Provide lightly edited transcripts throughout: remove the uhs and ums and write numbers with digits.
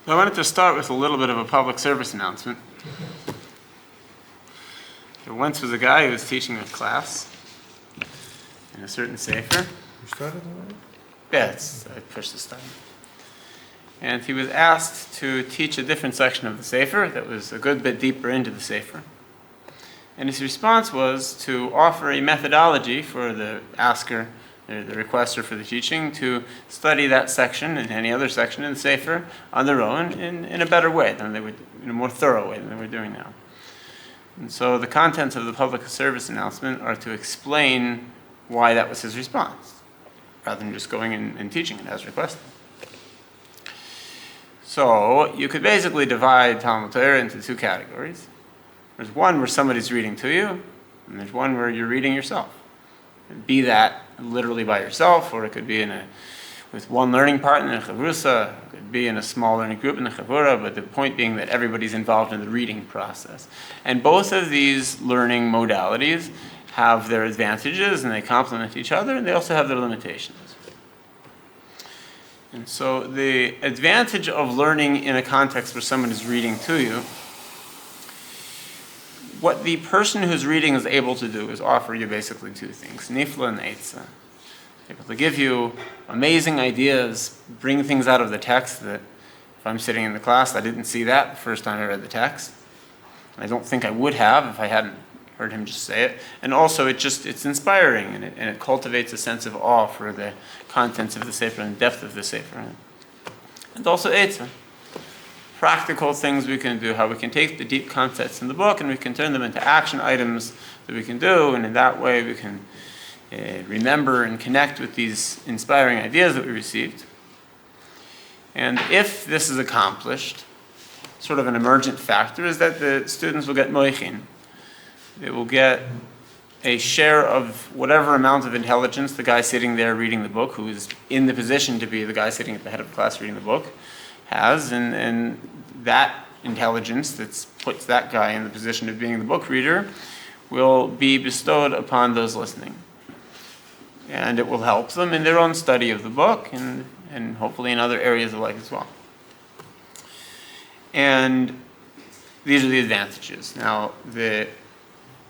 So I wanted to start with a little bit of a public service announcement. There once was a guy who was teaching a class in a certain sefer. You started already? Yes, I pushed the start. And he was asked to teach a different section of the sefer that was a good bit deeper into the sefer. And his response was to offer a methodology for the asker, the requester for the teaching, to study that section and any other section in the sefer on their own in a better way than they would, in a more thorough way than they were doing now. And so the contents of the public service announcement are to explain why that was his response, rather than just going and teaching it as requested. So you could basically divide Talmud Torah into two categories. There's one where somebody's reading to you, and there's one where you're reading yourself. Be that literally by yourself, or it could be with one learning partner in a chavrusa, it could be in a small learning group in the chavura, but the point being that everybody's involved in the reading process. And both of these learning modalities have their advantages, and they complement each other, and they also have their limitations. And so the advantage of learning in a context where someone is reading to you, what the person who's reading is able to do is offer you basically two things, nifla and eitzah. Able to give you amazing ideas, bring things out of the text that if I'm sitting in the class, I didn't see that the first time I read the text. I don't think I would have if I hadn't heard him just say it. And also it's inspiring, and it cultivates a sense of awe for the contents of the sefer and the depth of the sefer. And also eitzah. Practical things we can do, how we can take the deep concepts in the book and we can turn them into action items that we can do, and in that way we can remember and connect with these inspiring ideas that we received. And if this is accomplished, sort of an emergent factor is that the students will get moichin. They will get a share of whatever amount of intelligence the guy sitting there reading the book, who is in the position to be the guy sitting at the head of the class reading the book, has, and that intelligence that puts that guy in the position of being the book reader will be bestowed upon those listening. And it will help them in their own study of the book and hopefully in other areas of life as well. And these are the advantages. Now, the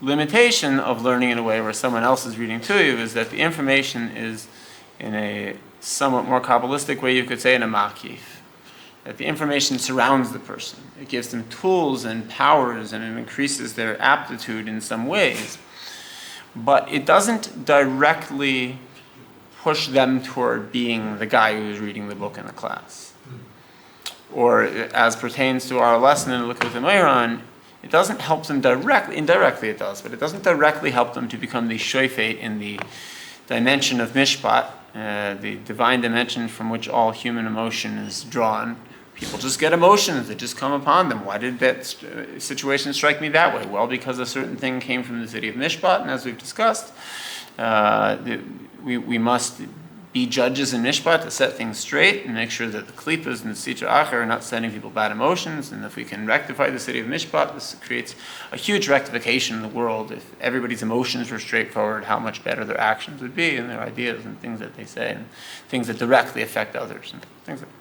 limitation of learning in a way where someone else is reading to you is that the information is in a somewhat more Kabbalistic way, you could say, in a makif. That the information surrounds the person. It gives them tools and powers, and it increases their aptitude in some ways. But it doesn't directly push them toward being the guy who's reading the book in the class. Or as pertains to our lesson in Likutei Moharan, it doesn't help them directly, indirectly it does, but it doesn't directly help them to become the shofet in the dimension of mishpat, the divine dimension from which all human emotion is drawn. People just get emotions that just come upon them. Why did that situation strike me that way? Well, because a certain thing came from the city of Mishpat, and as we've discussed, we must be judges in Mishpat to set things straight and make sure that the klipas and the sitra acher are not sending people bad emotions. And if we can rectify the city of Mishpat, this creates a huge rectification in the world. If everybody's emotions were straightforward, how much better their actions would be and their ideas and things that they say and things that directly affect others and things like that.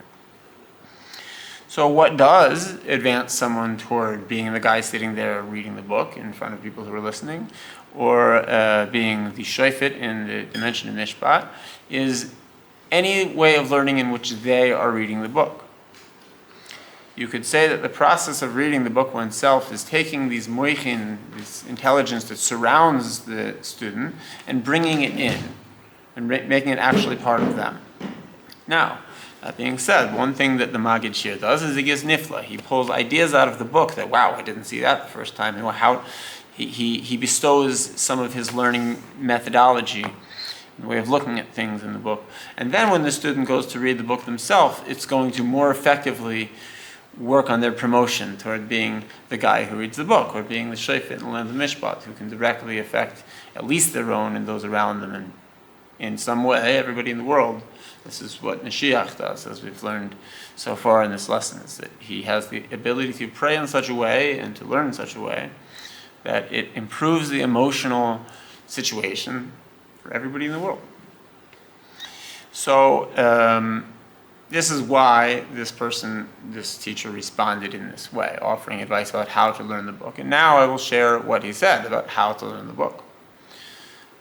So what does advance someone toward being the guy sitting there reading the book in front of people who are listening, or being the shofet in the dimension of mishpat, is any way of learning in which they are reading the book. You could say that the process of reading the book oneself is taking these moichin, this intelligence that surrounds the student, and bringing it in, and making it actually part of them. Now, that being said, one thing that the Maggid Shir does is he gives nifla. He pulls ideas out of the book that, wow, I didn't see that the first time. And how he bestows some of his learning methodology, the way of looking at things in the book. And then when the student goes to read the book themselves, it's going to more effectively work on their promotion toward being the guy who reads the book, or being the shofet in the land of Mishpat, who can directly affect at least their own and those around them, and in some way, everybody in the world. This is what Mashiach does, as we've learned so far in this lesson, is that he has the ability to pray in such a way and to learn in such a way that it improves the emotional situation for everybody in the world. So this is why this teacher responded in this way, offering advice about how to learn the book. And now I will share what he said about how to learn the book.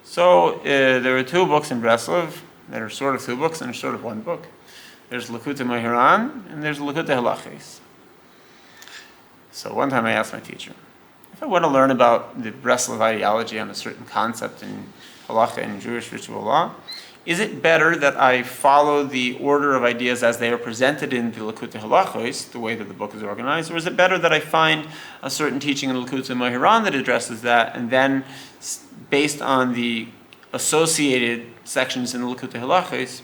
So there are two books in Breslov that are sort of two books and are sort of one book. There's Likutei Moharan and there's Likutei Halachos. So one time I asked my teacher, if I want to learn about the Breslov ideology on a certain concept in halacha and Jewish ritual law, is it better that I follow the order of ideas as they are presented in the Likutei Halachos, the way that the book is organized, or is it better that I find a certain teaching in Likutei Moharan that addresses that, and then, based on the associated sections in the Likutei Halachos,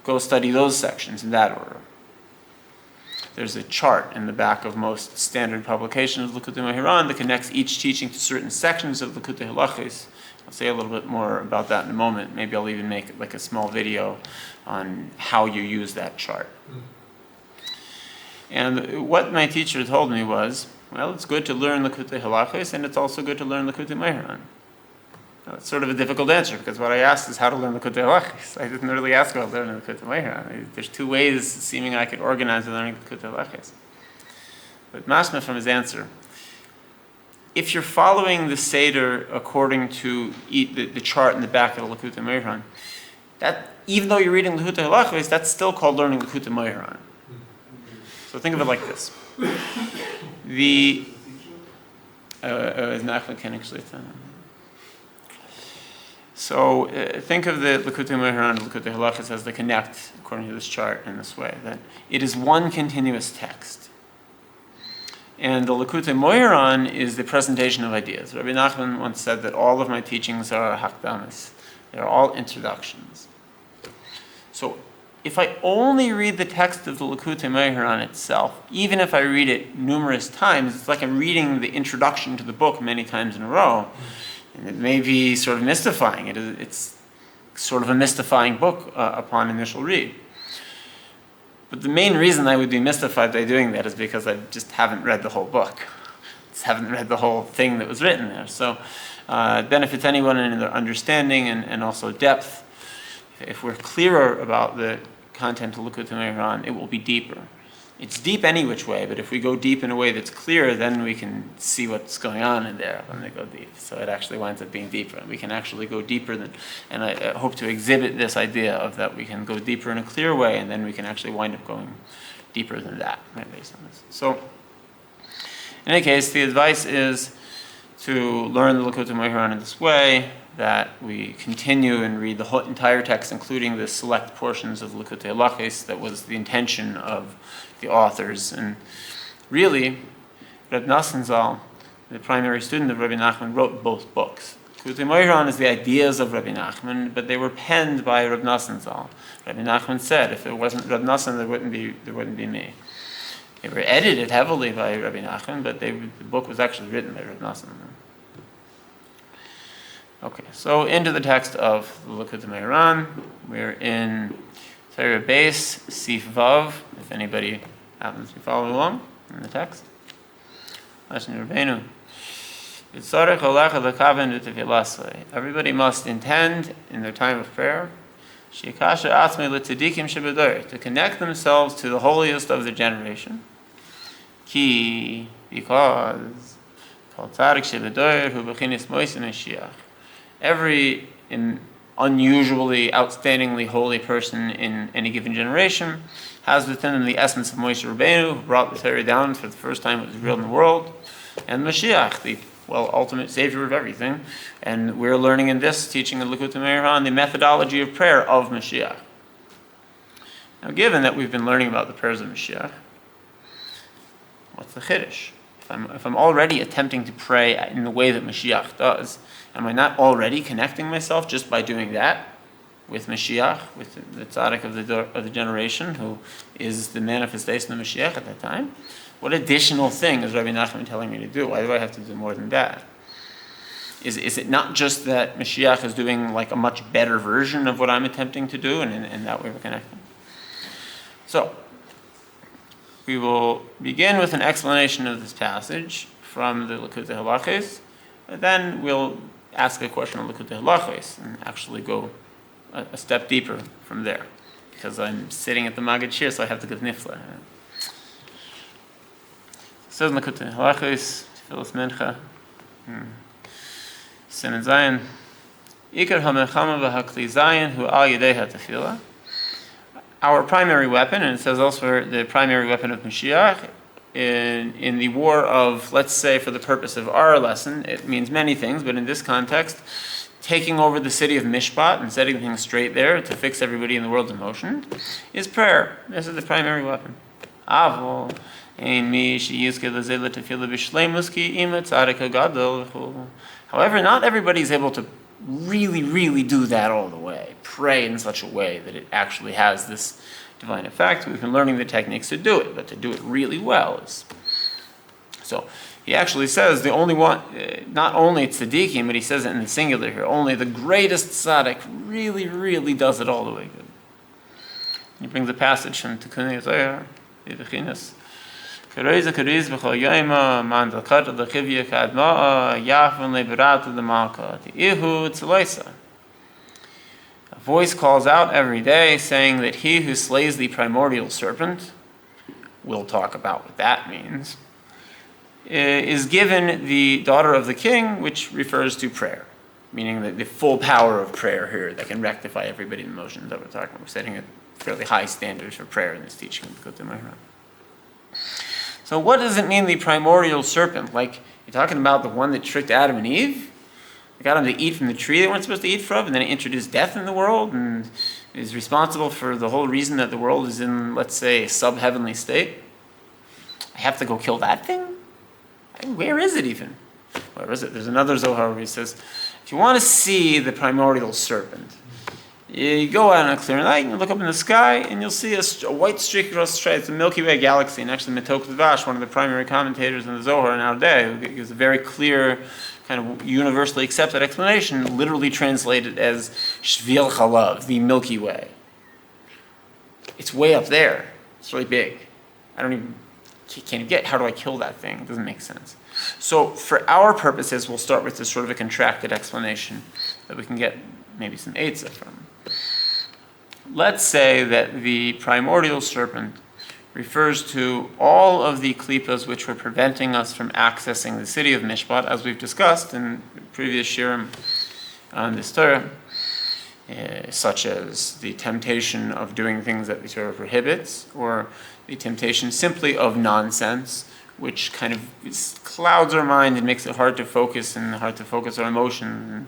go study those sections in that order? There's a chart in the back of most standard publications of Likutei Moharan that connects each teaching to certain sections of Likutei Halachos. I'll say a little bit more about that in a moment. Maybe I'll even make like a small video on how you use that chart. And what my teacher told me was, well, it's good to learn Likutei Halachos, and it's also good to learn Likutei Moharan. It's sort of a difficult answer, because what I asked is how to learn Likutei Halachos. I didn't really ask about learning Likutei Moharan. There's two ways seeming I could organize the learning Likutei Halachos. But mashma from his answer, if you're following the Seder according to the chart in the back of the Likutei Moharan, that, even though you're reading Likutei Halachos, that's still called learning Likutei Moharan. So think of it like this. So think of the Likutei Moharan and Likutei Halachos as they connect, according to this chart, in this way, that it is one continuous text. And the Likutei Moharan is the presentation of ideas. Rabbi Nachman once said that all of my teachings are hakdamas. They're all introductions. So if I only read the text of the Likutei Moharan itself, even if I read it numerous times, it's like I'm reading the introduction to the book many times in a row. And it may be sort of mystifying. It's sort of a mystifying book upon initial read. But the main reason I would be mystified by doing that is because I just haven't read the whole book. Just haven't read the whole thing that was written there. So it benefits anyone in their understanding and also depth. If we're clearer about the content of Likutei Moharan, it will be deeper. It's deep any which way, but if we go deep in a way that's clear, then we can see what's going on in there when they go deep. So it actually winds up being deeper. We can actually go deeper than, and I hope to exhibit this idea of that we can go deeper in a clear way, and then we can actually wind up going deeper than that, right, based on this. So in any case, the advice is to learn the Likutei Moharan in this way, that we continue and read the whole entire text, including the select portions of Likutei Halachos. That was the intention of the authors. And really, Reb Nosson Zal, the primary student of Rabbi Nachman, wrote both books. Likutei Moharan is the ideas of Rabbi Nachman, but they were penned by Reb Nosson Zal. Rabbi Nachman said, if it wasn't Reb Nosson, there wouldn't be me. They were edited heavily by Rabbi Nachman, but the book was actually written by Reb Nosson. Okay, so into the text of the Likutei Moharan. We're in Torah base, Sif Vav, if anybody happens to be following along in the text. Everybody must intend in their time of prayer to connect themselves to the holiest of their generation. Because every unusually, outstandingly holy person in any given generation has within them the essence of Moshe Rabbeinu, who brought the Torah down for the first time it was real in the world, and Mashiach, the ultimate savior of everything. And we're learning in this teaching of Likutei Moharan the methodology of prayer of Mashiach. Now, given that we've been learning about the prayers of Mashiach, what's the chiddush? If I'm already attempting to pray in the way that Mashiach does, am I not already connecting myself just by doing that with Mashiach, with the tzaddik of the generation, who is the manifestation of Mashiach at that time? What additional thing is Rabbi Nachman telling me to do? Why do I have to do more than that? Is it not just that Mashiach is doing like a much better version of what I'm attempting to do, and in that way we're connecting? So, we will begin with an explanation of this passage from the Likutei Halachos, and then we'll ask a question on Likutei Halachos and actually go a step deeper from there. because I'm sitting at the Magid Shir, so I have to give nifla. Says Likutei, halachos, tefillas mincha, sin and zayin. Ikar hamechama v'hakli zayin hu al yedei hatefillah. Our primary weapon, and it says elsewhere, the primary weapon of Mashiach, in the war of, let's say, for the purpose of our lesson, it means many things, but in this context, taking over the city of Mishpat and setting things straight there to fix everybody in the world in motion, is prayer. This is the primary weapon. However, not everybody is able to really, really do that all the way. Pray in such a way that it actually has this divine effect. We've been learning the techniques to do it, but to do it really well is... So he actually says the only one, not only tzaddikim, but he says it in the singular here, only the greatest tzaddik really, really does it all the way good. He brings a passage from Tikkunei Zohar, Yevichinas. A voice calls out every day saying that he who slays the primordial serpent, we'll talk about what that means, is given the daughter of the king, which refers to prayer, meaning the full power of prayer here that can rectify everybody's emotions that we're talking about. We're setting a fairly high standard for prayer in this teaching of Likutei Moharan. So what does it mean, the primordial serpent? Like, you're talking about the one that tricked Adam and Eve? They got them to eat from the tree they weren't supposed to eat from, and then it introduced death in the world, and is responsible for the whole reason that the world is in, let's say, a sub-heavenly state? I have to go kill that thing? Where is it even? Where is it? There's another Zohar where he says, if you want to see the primordial serpent, you go out on a clear night and you look up in the sky and you'll see a white streak across the sky. It's the Milky Way galaxy. And actually Matok Dvash, one of the primary commentators in the Zohar in our day, who gives a very clear, kind of universally accepted explanation, literally translated as Shvil Chalav, the Milky Way. It's way up there. It's really big. Can't even get, how do I kill that thing? It doesn't make sense. So for our purposes, we'll start with this sort of a contracted explanation that we can get maybe some eitzah from. Let's say that the primordial serpent refers to all of the klipas which were preventing us from accessing the city of Mishpat, as we've discussed in previous shirim on this Torah, such as the temptation of doing things that the Torah prohibits, or the temptation simply of nonsense, which kind of clouds our mind and makes it hard to focus our emotion.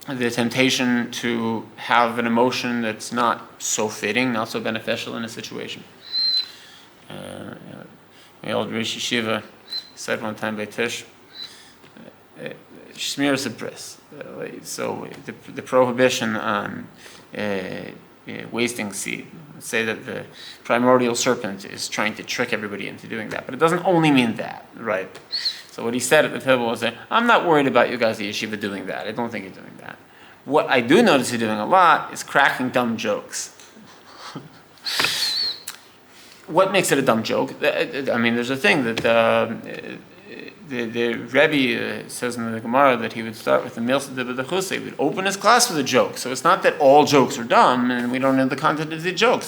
The temptation to have an emotion that's not so fitting, not so beneficial in a situation. The old Rishi Shiva said one time by Tish, Shmir is a bris. So the prohibition on wasting seed. Let's say that the primordial serpent is trying to trick everybody into doing that. But it doesn't only mean that, right? So what he said at the table was that, I'm not worried about you guys at Yeshiva doing that. I don't think you're doing that. What I do notice you're doing a lot is cracking dumb jokes. What makes it a dumb joke? I mean, there's a thing that the Rabbi says in the Gemara that he would start with the Milsa de B'dachusei. He would open his class with a joke. So it's not that all jokes are dumb and we don't know the content of the joke.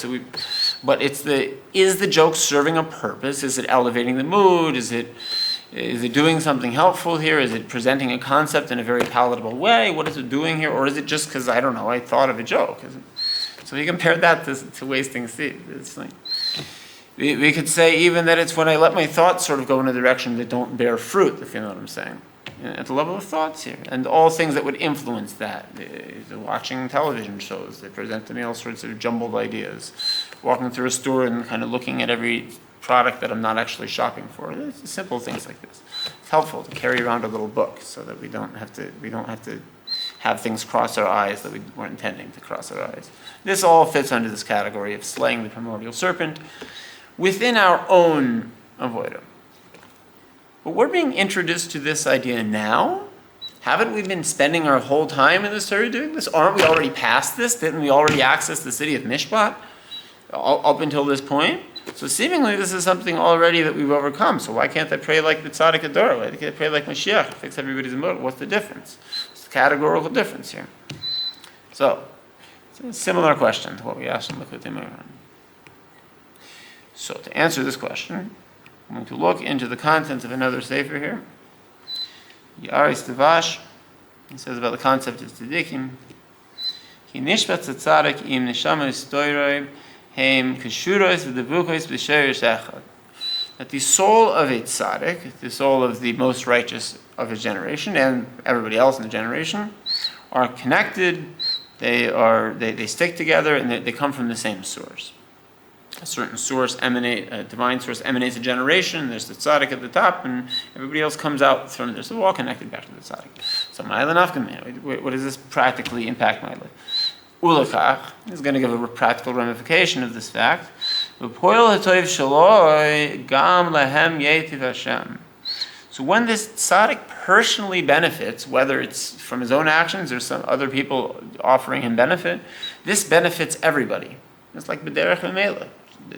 But is the joke serving a purpose? Is it elevating the mood? Is it doing something helpful here? Is it presenting a concept in a very palatable way? What is it doing here? Or is it just because, I don't know, I thought of a joke? So he compared that to wasting seed. It's like, we could say even that it's when I let my thoughts sort of go in a direction that don't bear fruit, if you know what I'm saying. At the level of thoughts here. And all things that would influence that. The watching television shows, they present to me all sorts of jumbled ideas. Walking through a store and kind of looking at every product that I'm not actually shopping for. It's simple things like this. It's helpful to carry around a little book so that we don't have to have things cross our eyes that we weren't intending to cross our eyes. This all fits under this category of slaying the primordial serpent within our own avodah. But we're being introduced to this idea now. Haven't we been spending our whole time in this Torah doing this? Aren't we already past this? Didn't we already access the city of Mishpat up until this point? So seemingly this is something already that we've overcome. So why can't I pray like the Tzaddik Ador? Why can't I pray like Mashiach? Fix everybody's emotion. What's the difference? It's the categorical difference here. So It's a similar question to what we asked in Likutei Moharan. So to answer this question, I'm going to look into the contents of another sefer here. Yaris Devash, he says about the concept of tzaddikim. Ki nishpat tzaddik im neshama stoyroi heim kashuros v'devukos b'sherish echad. That the soul of a tzaddik, the soul of the most righteous of his generation and everybody else in the generation, are connected. They stick together, and they come from the same source. A certain source a divine source emanates a generation. There's the tzaddik at the top, and everybody else comes out from there. So we're all connected back to the tzaddik. So what does this practically impact my life? Ulakach is going to give a practical ramification of this fact. So when this tzaddik personally benefits, whether it's from his own actions or some other people offering him benefit, this benefits everybody. It's like b'derech v'meila.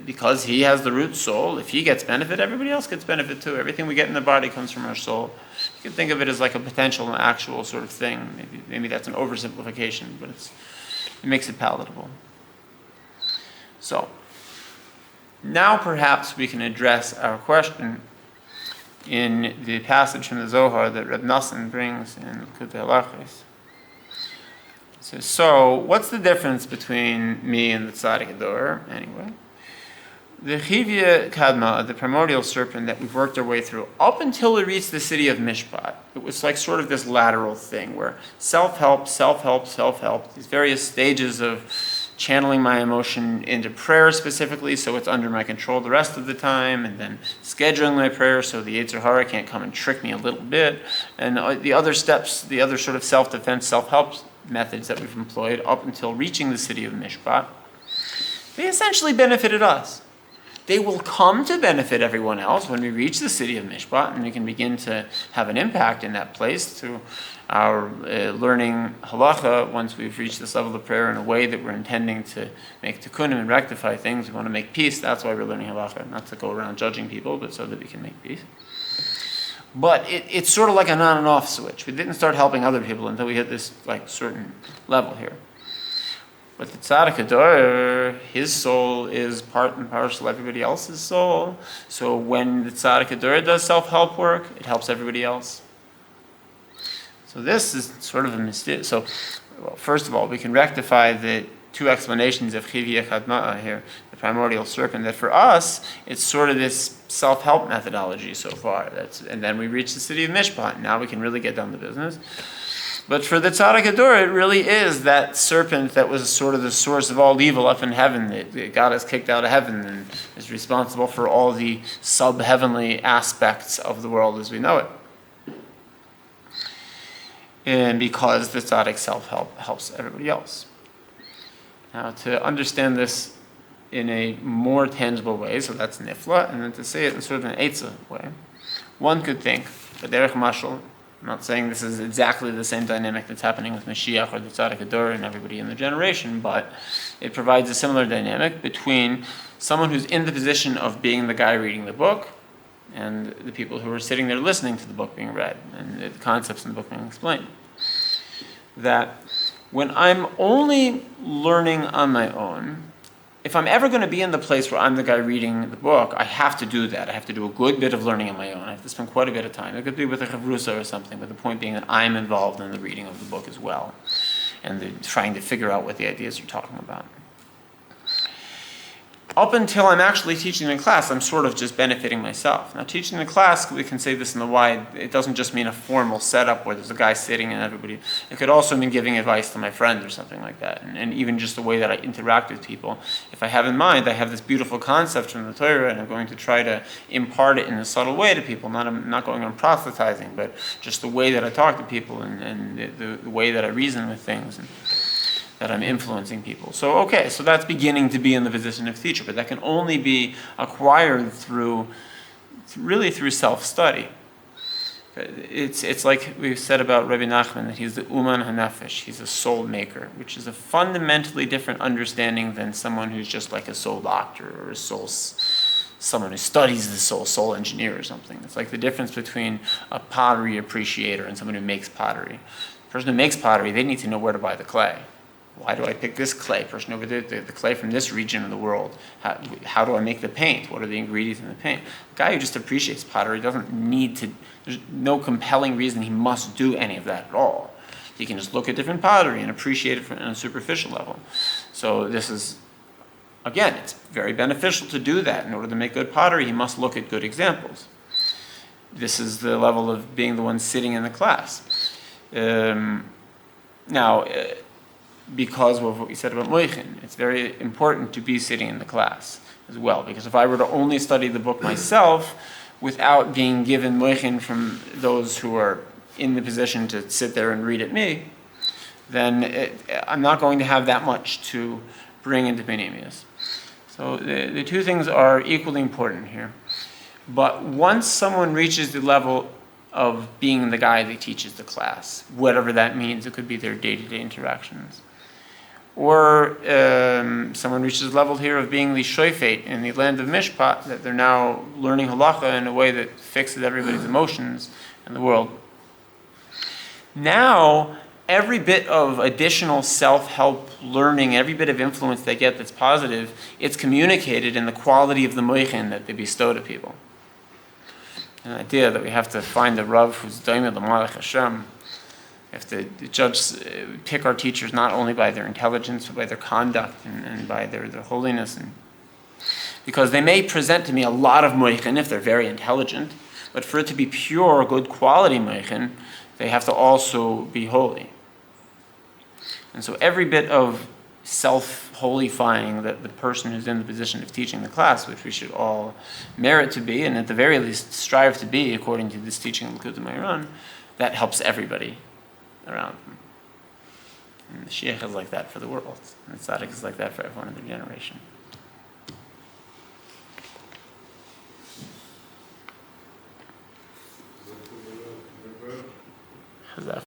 Because he has the root soul, if he gets benefit, everybody else gets benefit too. Everything we get in the body comes from our soul. You can think of it as like a potential and actual sort of thing. Maybe that's an oversimplification, but it makes it palatable. So, now perhaps we can address our question in the passage from the Zohar that Reb Nassan brings in Likutei. So what's the difference between me and the Tzaddik Ador, anyway? The Chivya Kadma, the primordial serpent that we've worked our way through, up until we reached the city of Mishpat, it was like sort of this lateral thing where self-help, these various stages of channeling my emotion into prayer specifically so it's under my control the rest of the time, and then scheduling my prayer so the Yetzer Hara can't come and trick me a little bit, and the other steps, the other sort of self-defense, self-help methods that we've employed up until reaching the city of Mishpat, they essentially benefited us. They will come to benefit everyone else when we reach the city of Mishpat, and we can begin to have an impact in that place through our learning halacha. Once we've reached this level of prayer in a way that we're intending to make tikkunim and rectify things, we want to make peace. That's why we're learning halacha, not to go around judging people, but so that we can make peace. But it's sort of like an on and off switch. We didn't start helping other people until we hit this like certain level here. But the Tzaddik Ador, his soul is part and parcel of everybody else's soul. So when the Tzaddik Ador does self-help work, it helps everybody else. So this is sort of a mistake. So, first of all, we can rectify the two explanations of Chivya Kadma'a here, the primordial serpent, that for us, it's sort of this self-help methodology so far. And then we reach the city of Mishpat. Now we can really get down to business. But for the Tzaddik Ador, it really is that serpent that was sort of the source of all evil up in heaven, that got us kicked out of heaven and is responsible for all the sub-heavenly aspects of the world as we know it. And because the tzaddik self-help helps everybody else. Now, to understand this in a more tangible way, so that's nifla, and then to say it in sort of an eitzah way, one could think, b'derech mashal, I'm not saying this is exactly the same dynamic that's happening with Mashiach or the Tzaddik Ador and everybody in the generation, but it provides a similar dynamic between someone who's in the position of being the guy reading the book and the people who are sitting there listening to the book being read and the concepts in the book being explained. That when I'm only learning on my own, if I'm ever going to be in the place where I'm the guy reading the book, I have to do that. I have to do a good bit of learning on my own. I have to spend quite a bit of time. It could be with a chavrusa or something, but the point being that I'm involved in the reading of the book as well and trying to figure out what the ideas are talking about. Up until I'm actually teaching in class, I'm sort of just benefiting myself. Now, teaching the class, we can say this in the wide, it doesn't just mean a formal setup where there's a guy sitting and everybody. It could also mean giving advice to my friend or something like that. And even just the way that I interact with people. If I have in mind, I have this beautiful concept from the Torah and I'm going to try to impart it in a subtle way to people. I'm not going on proselytizing, but just the way that I talk to people and the way that I reason with things. And that I'm influencing people. So that's beginning to be in the position of teacher, but that can only be acquired through self-study. It's like we've said about Rabbi Nachman, that he's the Uman HaNefesh, he's a soul maker, which is a fundamentally different understanding than someone who's just like a soul doctor or someone who studies the soul engineer or something. It's like the difference between a pottery appreciator and someone who makes pottery. The person who makes pottery, they need to know where to buy the clay. Why do I pick this clay? Person over there, the clay from this region of the world. How do I make the paint? What are the ingredients in the paint? A guy who just appreciates pottery doesn't need to, there's no compelling reason he must do any of that at all. He can just look at different pottery and appreciate it on a superficial level. So this is, again, it's very beneficial to do that. In order to make good pottery, he must look at good examples. This is the level of being the one sitting in the class. Because of what we said about Moichin, it's very important to be sitting in the class as well. Because if I were to only study the book myself without being given Moichin from those who are in the position to sit there and read at me, then I'm not going to have that much to bring into Benemius. So the two things are equally important here. But once someone reaches the level of being the guy that teaches the class, whatever that means, it could be their day-to-day interactions. Or someone reaches the level here of being the shoifet in the land of Mishpat, that they're now learning halacha in a way that fixes everybody's emotions in the world. Now, every bit of additional self-help learning, every bit of influence they get that's positive, it's communicated in the quality of the moichin that they bestow to people. An idea that we have to find the Rav who's daimah l'malach Hashem. We have to pick our teachers not only by their intelligence, but by their conduct and by their holiness. Because they may present to me a lot of moichin if they're very intelligent, but for it to be pure, good quality moichin, they have to also be holy. And so every bit of self-holifying that the person who's in the position of teaching the class, which we should all merit to be, and at the very least strive to be, according to this teaching of Likutei Moharan, that helps everybody around them. And the Shiach is like that for the world, and the Tzaddik is like that for everyone in their generation. How's that?